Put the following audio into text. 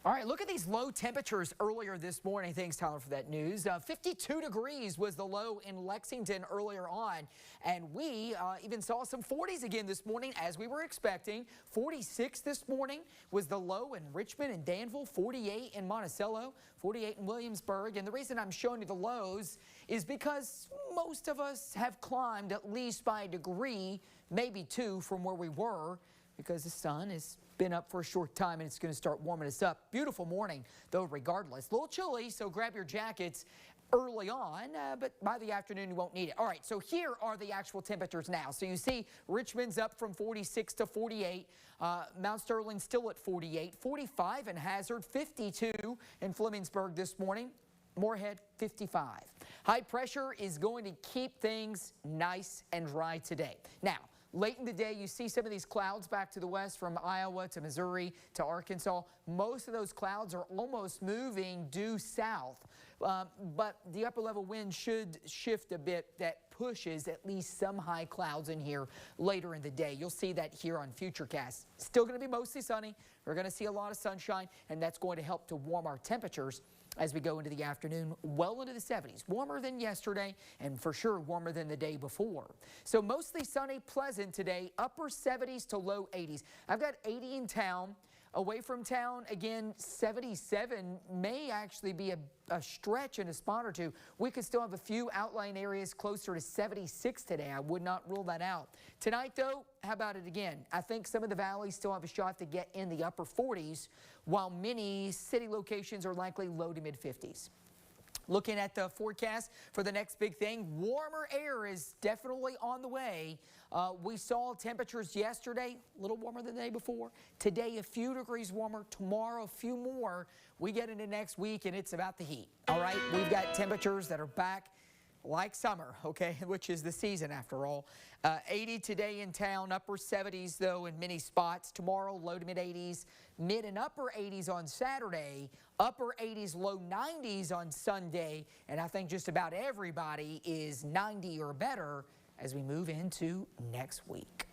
All right, look at these low temperatures earlier this morning. Thanks, Tyler, for that news. 52 degrees was the low in Lexington earlier on, and we even saw some 40s again this morning, as we were expecting. 46 this morning was the low in Richmond and Danville, 48 in Monticello, 48 in Williamsburg. And the reason I'm showing you the lows is because most of us have climbed at least by a degree, maybe two, from where we were, because the sun has been up for a short time and it's going to start warming us up. Beautiful morning, though, regardless. A little chilly, so grab your jackets early on, but by the afternoon you won't need it. All right, so here are the actual temperatures now. So you see Richmond's up from 46 to 48. Mount Sterling still at 48. 45 in Hazard, 52 in Flemingsburg this morning. Moorhead, 55. High pressure is going to keep things nice and dry today. Now, late in the day, you see some of these clouds back to the west from Iowa to Missouri to Arkansas. Most of those clouds are almost moving due south, but the upper level wind should shift a bit. That pushes at least some high clouds in here later in the day. You'll see that here on Futurecast. Still going to be mostly sunny. We're going to see a lot of sunshine, and that's going to help to warm our temperatures as we go into the afternoon, well into the 70s. Warmer than yesterday and for sure warmer than the day before. So mostly sunny, pleasant today, upper 70s to low 80s. I've got 80 in town. Away from town, again, 77 may actually be a stretch in a spot or two. We could still have a few outlying areas closer to 76 today. I would not rule that out. Tonight, though, how about it again? I think some of the valleys still have a shot to get in the upper 40s, while many city locations are likely low to mid 50s. Looking at the forecast for the next big thing, warmer air is definitely on the way. We saw temperatures yesterday, a little warmer than the day before. Today, a few degrees warmer. Tomorrow, a few more. We get into next week, and it's about the heat. All right, we've got temperatures that are back like summer, okay, which is the season after all. 80 today in town, upper 70s though in many spots. Tomorrow, low to mid 80s, mid and upper 80s on Saturday, upper 80s, low 90s on Sunday, and I think just about everybody is 90 or better as we move into next week.